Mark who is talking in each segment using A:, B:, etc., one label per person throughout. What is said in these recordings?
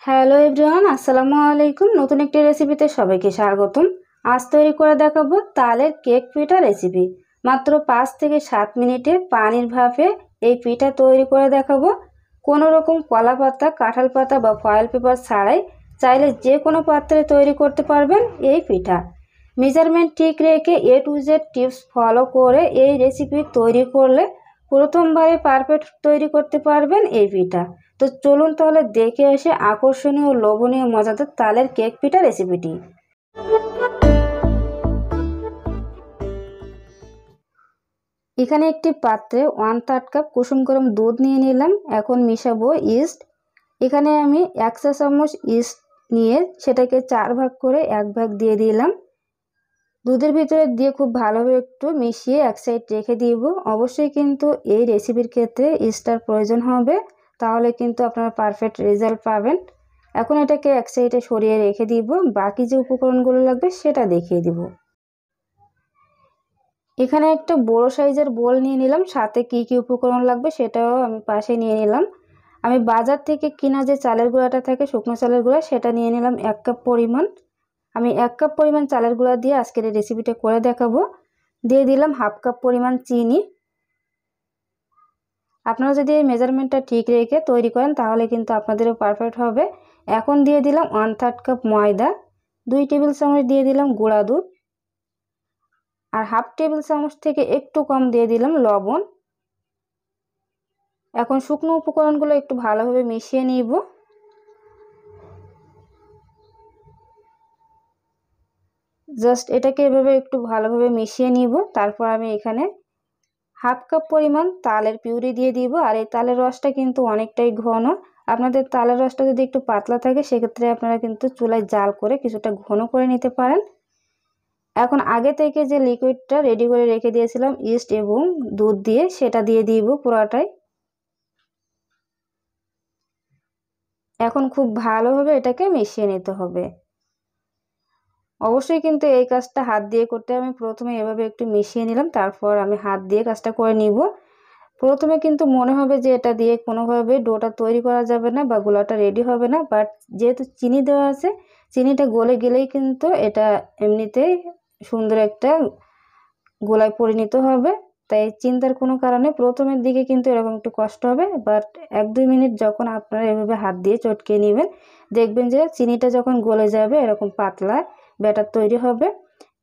A: Hello everyone, আসসালামু আলাইকুম। নতুন একটি রেসিপিতে সবাইকে স্বাগতম। আজ তৈরি করে দেখাবো তালের কেক পিঠা রেসিপি। মাত্র 5 থেকে 7 মিনিটে পানির ভাপে এই পিঠা তৈরি করে দেখাবো। কোনো রকম কলা পাতা, কাঁঠাল পাতা বা ফয়েল পেপার ছাড়াই চাইলে যে কোনো পাত্রে তৈরি করতে পারবেন এই পিঠা। মেজারমেন্ট ঠিক রেখে A to Z tips follow করে এই রেসিপি তৈরি করলে প্রথমবারে পারফেক্ট তৈরি করতে পারবেন এই পিঠা। তো চলুন তাহলে দেখে আসে আকর্ষণীয় ও লোভনীয় মজাদার তালের কেক পিঠা রেসিপিটি। এখানে একটি পাত্রে 1/3 কাপ কুসুম গরম দুধ নিয়ে নিলাম। এখন মিশাবো ইস্ট। এখানে আমি 1 চা চামচ ইস্ট নিয়ে সেটাকে 4 ভাগ করে 1 ভাগ দিয়ে দিলাম। দুধের ভিতরে দিয়ে খুব ভালোভাবে একটু মিশিয়ে এক সাইড রেখে দিব। অবশ্যই কিন্তু এই রেসিপির ক্ষেত্রে ইস্টার প্রয়োজন হবে, তাহলে কিন্তু আপনারা পারফেক্ট রেজাল্ট পাবেন। এখন এটাকে এক সাইডে সরিয়ে রেখে দিব। বাকি যে উপকরণগুলো লাগবে সেটা দেখিয়ে দিব। এখানে একটা বড় সাইজের বোল নিয়ে নিলাম, সাথে কি কি উপকরণ লাগবে সেটাও আমি পাশে নিয়ে নিলাম। আমি বাজার থেকে কিনা যে চালের গুঁড়াটা থাকে, শুকনো চালের গুঁড়া, সেটা নিয়ে নিলাম 1 কাপ পরিমাণ। আমি 1 কাপ পরিমাণ চালের গুঁড়া দিয়ে আজকের এই রেসিপিটা করে দেখাবো। দিয়ে দিলাম 1/2 কাপ পরিমাণ চিনি। আপনারা যদি এই মেজারমেন্টটা ঠিক রেখে তৈরি করেন তাহলে কিন্তু আপনাদেরও পারফেক্ট হবে। এখন দিয়ে দিলাম 1/3 কাপ ময়দা, 2 টেবিল চামচ দিয়ে দিলাম গুঁড়া দুধ, আর 1/2 টেবিল চামচ থেকে একটু কম দিয়ে দিলাম লবণ। এখন শুকনো উপকরণগুলো একটু ভালোভাবে মিশিয়ে নিব। জাস্ট এটাকে এভাবে একটু ভালোভাবে মিশিয়ে নিব। তারপর আমি এখানে 1/2 কাপ পরিমাণ তালের পিউরি দিয়ে দিব। আর এই তালের রসটা কিন্তু অনেকটাই ঘন। আপনাদের তালের রসটা যদি একটু পাতলা থাকে সেক্ষেত্রে আপনারা কিন্তু চুলায় জাল করে কিছুটা ঘন করে নিতে পারেন। এখন আগে থেকে যে লিকুইডটা রেডি করে রেখে দিয়েছিলাম ইস্ট এবং দুধ দিয়ে, সেটা দিয়ে দিব পুরোটাই। এখন খুব ভালোভাবে এটাকে মিশিয়ে নিতে হবে। অবশ্যই কিন্তু এই কাজটা হাত দিয়ে করতে হবে। আমি প্রথমে এভাবে একটু মিশিয়ে নিলাম, তারপর আমি হাত দিয়ে কাজটা করে নিব। প্রথমে কিন্তু মনে হবে যে এটা দিয়ে কোনোভাবে ডোটা তৈরি করা যাবে না বা গোলাটা রেডি হবে না, বাট যেহেতু চিনি দেওয়া আছে, চিনিটা গলে গেলেই কিন্তু এটা এমনিতেই সুন্দর একটা গোলায় পরিণত হবে। তাই চিন্তার কোনো কারণে প্রথমের দিকে কিন্তু এরকম একটু কষ্ট হবে, বাট 1-2 মিনিট যখন আপনারা এভাবে হাত দিয়ে চটকে নেবেন, দেখবেন যে চিনিটা যখন গলে যাবে এরকম পাতলা ব্যাটার তৈরি হবে।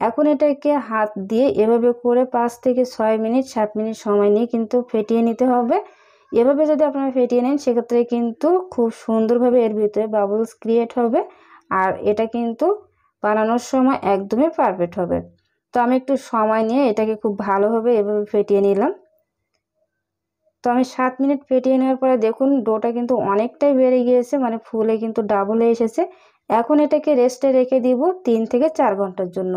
A: এখন এটাকে হাত দিয়ে এভাবে করে 5 থেকে 6 মিনিট 7 মিনিট সময় নিয়ে কিন্তু ফেটিয়ে নিতে হবে। এভাবে যদি আপনারা ফেটিয়ে নেন সেক্ষেত্রে কিন্তু খুব সুন্দরভাবে এর ভিতরে বাবলস ক্রিয়েট হবে, আর এটা কিন্তু বানানোর সময় একদমই পারফেক্ট হবে। তো আমি একটু সময় নিয়ে এটাকে খুব ভালোভাবে এভাবে ফেটিয়ে নিলাম। তো আমি 7 মিনিট ফেটিয়ে নেওয়ার পরে দেখুন ডোটা কিন্তু অনেকটাই বেড়ে গিয়েছে, মানে ফুলে কিন্তু ডাবল হয়ে এসেছে। এখন এটাকে রেস্টে রেখে দিব 3 থেকে 4 ঘন্টার জন্য।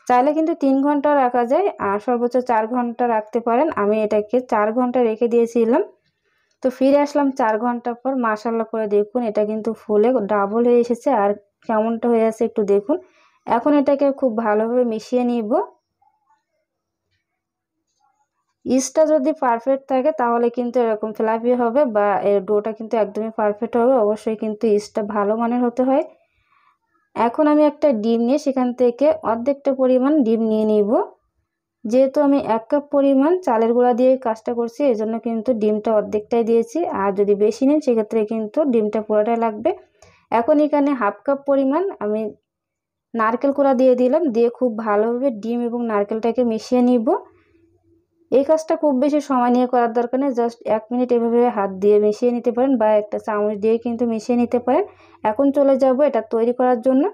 A: চাইলে কিন্তু 3 ঘন্টা রাখা যায়, আর সর্বোচ্চ 4 ঘন্টা রাখতে পারেন। আমি এটাকে 4 ঘন্টা রেখে দিয়েছিলাম। তো ফিরে আসলাম 4 ঘন্টা পর। মাশাআল্লাহ করে দেখুন এটা কিন্তু ফুলে ডাবল হয়ে এসেছে, আর কেমনটা হয়ে আছে একটু দেখুন। এখন এটাকে খুব ভালোভাবে মিশিয়ে নিব। ইস্টটা যদি পারফেক্ট থাকে তাহলে কিন্তু এরকম ফ্লাফি হবে, বা এর ডোটা কিন্তু একদমই পারফেক্ট হবে। অবশ্যই কিন্তু ইস্টটা ভালো মানের হতে হয়। এখন আমি একটা ডিম নিয়ে সেখান থেকে অর্ধেকটা পরিমাণ ডিম নিয়ে নিব। যেহেতু আমি 1 কাপ পরিমাণ চালের গুঁড়া দিয়ে কাজটা করছি, এজন্য কিন্তু ডিমটা অর্ধেকটাই দিয়েছি। আর যদি বেশি নেন সেক্ষেত্রে কিন্তু ডিমটা পুরোটাই লাগবে। এখন এখানে 1/2 কাপ পরিমাণ আমি নারকেল কোড়া দিয়ে দিলাম। দিয়ে খুব ভালোভাবে ডিম এবং নারকেলটাকে মিশিয়ে নিব। এই কাজটা খুব বেশি সময় নিয়ে করার দরকার নেই, জাস্ট 1 মিনিট এভাবে হাত দিয়ে মিশিয়ে নিতে পারেন বা একটা চামচ দিয়ে কিন্তু মিশিয়ে নিতে পারেন। এখন চলে যাব এটা তৈরি করার জন্য।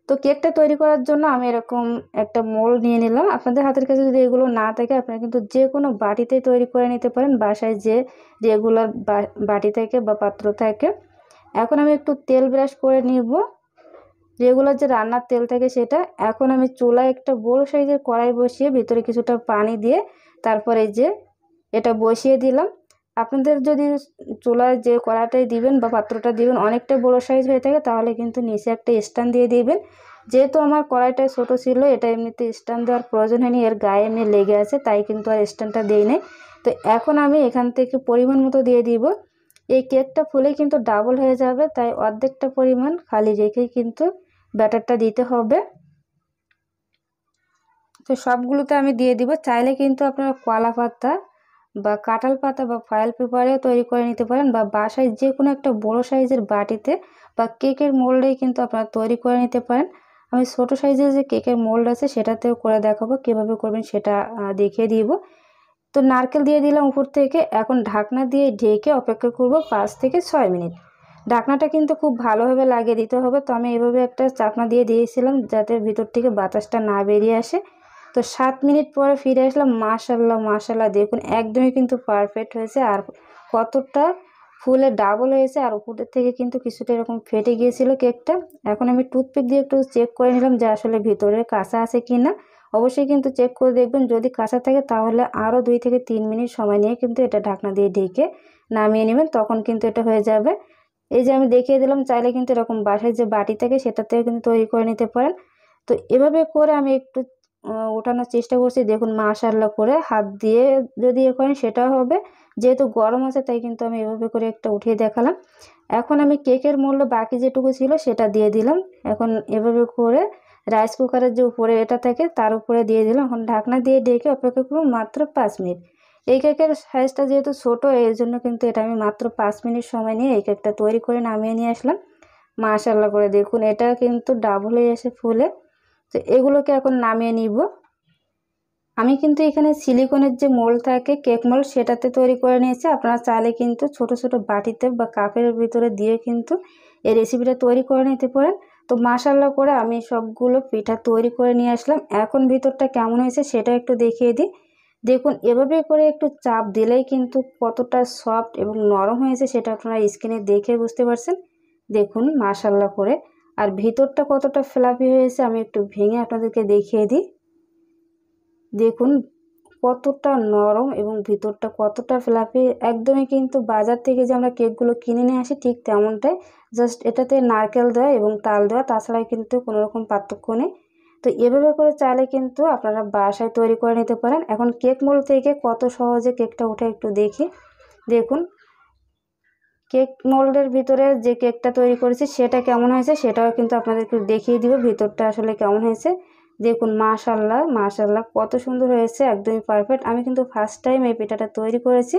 A: তো কেকটা তৈরি করার জন্য আমি এরকম একটা মোল্ড নিয়ে নিলাম। আপনাদের হাতের কাছে যদি এগুলো না থাকে আপনারা কিন্তু যে কোনো বাটিতে তৈরি করে নিতে পারেন, বাসায় যে রেগুলার বাটি থাকে বা পাত্র থাকে। এখন আমি একটু তেল ব্রাশ করে নিব, রেগুলার যে রান্নার তেল থাকে সেটা। এখন আমি চুলায় একটা বড় সাইজের কড়াই বসিয়ে ভিতরে কিছুটা পানি দিয়ে তারপরে যে এটা বসিয়ে দিলাম। আপনাদের যদি চুলায় যে কড়াইটাই দিবেন বা পাত্রটা দিবেন অনেকটা বড় সাইজ হয়ে থাকে তাহলে কিন্তু নিচে একটা স্ট্যান্ড দিয়ে দিবেন। যেহেতু আমার কড়াইটা ছোট ছিল, এটা এমনিতে স্ট্যান্ড দেওয়ার প্রয়োজন হয়নি, এর গায়ে এমনি লেগে আছে, তাই কিন্তু আর স্ট্যান্ডটা দিই নাই। তো এখন আমি এখান থেকে পরিমাণ মতো দিয়ে দিব এই কেকটা ফুলেই কিন্তু ডাবল হয়ে যাবে, তাই অর্ধেকটা পরিমাণ খালি রেখেই কিন্তু ব্যাটারটা দিতে হবে। তো সবগুলোতে আমি দিয়ে দিব। চাইলে কিন্তু আপনারা কলা পাতা বা কাঁঠাল পাতা বা ফয়েল পেপারেও তৈরি করে নিতে পারেন, বা বাসায় যে কোনো একটা বড় সাইজের বাটিতে বা কেকের মোল্ডেই কিন্তু আপনারা তৈরি করে নিতে পারেন। আমি ছোট সাইজের যে কেকের মোল্ড আছে সেটাতেও করে দেখাবো, কীভাবে করবেন সেটা দেখিয়ে দিব। তো নারকেল দিয়ে দিলাম উপর থেকে। এখন ঢাকনা দিয়ে ঢেকে অপেক্ষা করব 5 থেকে 6 মিনিট। ঢাকনাটা কিন্তু খুব ভালোভাবে লাগিয়ে দিতে হবে। তো আমি এভাবে একটা চাকনা দিয়ে দিয়েছিলাম যাতে ভিতর থেকে বাতাসটা না বেরিয়ে আসে। তো 7 মিনিট পরে ফিরে আসলাম। মাশাআল্লাহ মাশাআল্লাহ, দেখুন একদমই কিন্তু পারফেক্ট হয়েছে, আর কতটা ফুলে ডাবল হয়েছে, আর উপরের থেকে কিন্তু কিছুটা এরকম ফেটে গিয়েছিল কেকটা। এখন আমি টুথপিক দিয়ে একটু চেক করে নিলাম যে আসলে ভিতরে কাঁচা আছে কি না। অবশ্যই কিন্তু চেক করে দেখবেন, যদি কাঁচা থাকে তাহলে আরও 2 থেকে 3 মিনিট সময় নিয়ে কিন্তু এটা ঢাকনা দিয়ে ঢেকে নামিয়ে নেবেন, তখন কিন্তু এটা হয়ে যাবে। এই যে আমি দেখিয়ে দিলাম, চাইলে কিন্তু এরকম বাসায় যে বাটি থাকে সেটাতেও কিন্তু তৈরি করে নিতে পারেন। তো এভাবে করে আমি একটু ওঠানোর চেষ্টা করছি। দেখুন মাশাআল্লাহ, করে হাত দিয়ে যদি করেন সেটাও হবে, যেহেতু গরম আছে তাই কিন্তু আমি এভাবে করে একটা উঠিয়ে দেখালাম। এখন আমি কেকের মূল্য বাকি যেটুকু ছিল সেটা দিয়ে দিলাম। এখন এভাবে করে রাইস কুকারের যে উপরে এটা থাকে তার উপরে দিয়ে দিলাম। এখন ঢাকনা দিয়ে ঢেকে অপেক্ষা করব মাত্র 5 মিনিট। এই কেকের সাইজটা যেহেতু ছোটো, এর জন্য কিন্তু এটা আমি মাত্র 5 মিনিট সময় নিয়ে এই কেকটা তৈরি করে নামিয়ে নিয়ে আসলাম। মাশাআল্লাহ করে দেখুন এটা কিন্তু ডাবল হয়ে এসে ফুলে। তো এগুলোকে এখন নামিয়ে নিব। আমি কিন্তু এখানে সিলিকনের যে মোল্ড থাকে কেক মোল্ড সেটাতে তৈরি করে নিয়েছি। আপনারা চাইলে কিন্তু ছোট ছোট বাটিতে বা কাপের ভিতরে দিয়ে কিন্তু এই রেসিপিটা তৈরি করে নিতে পারেন। তো মাশাআল্লাহ করে আমি সবগুলো পিঠা তৈরি করে নিয়ে আসলাম। এখন ভিতরটা কেমন হয়েছে সেটা একটু দেখিয়ে দিই। দেখুন এভাবে করে একটু চাপ দিলেই কিন্তু কতটা সফট এবং নরম হয়েছে সেটা আপনারা স্ক্রিনে দেখে বুঝতে পারছেন। দেখুন মাশাআল্লাহ করে, আর ভিতরটা কতটা ফ্লাফি হয়েছে আমি একটু ভেঙে আপনাদেরকে দেখিয়ে দিই। দেখুন কতটা নরম এবং ভিতরটা কতটা ফ্লাফি, একদমই কিন্তু বাজার থেকে যে আমরা কেকগুলো কিনে নিয়ে আসি ঠিক তেমনটাই, জাস্ট এটাতে নারকেল দেওয়া এবং তাল দেওয়া, তাছাড়া কিন্তু কোনো রকম পার্থক্য নেই। তো এভাবে করে চাইলে কিন্তু আপনারা বাসায় তৈরি করে নিতে পারেন। এখন কেক মোল্ড থেকে কত সহজে কেকটা ওঠে একটু দেখি। দেখুন কেক মোল্ডের ভিতরে যে কেকটা তৈরি করেছি সেটা কেমন হয়েছে সেটাও কিন্তু আপনাদেরকে দেখিয়ে দিব ভিতরটা আসলে কেমন হয়েছে। দেখুন মাশাআল্লাহ মাশাআল্লাহ কত সুন্দর হয়েছে, একদমই পারফেক্ট। আমি কিন্তু ফার্স্ট টাইম এই পিঠাটা তৈরি করেছি।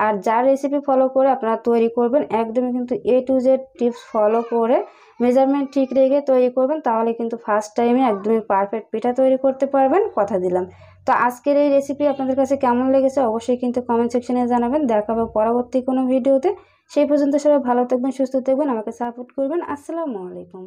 A: আর যার রেসিপি ফলো করে আপনারা তৈরি করবেন, একদমই কিন্তু A to Z tips follow করে মেজারমেন্ট ঠিক রেখে তৈরি করবেন, তাহলে কিন্তু ফার্স্ট টাইমে একদমই পারফেক্ট পিঠা তৈরি করতে পারবেন, কথা দিলাম। তো আজকের এই রেসিপি আপনাদের কাছে কেমন লেগেছে অবশ্যই কিন্তু কমেন্ট সেকশনে জানাবেন। দেখা হবে পরবর্তী কোনো ভিডিওতে। সেই পর্যন্ত সবাই ভালো থাকবেন, সুস্থ থাকবেন, আমাকে সাপোর্ট করবেন। আসসালামু আলাইকুম।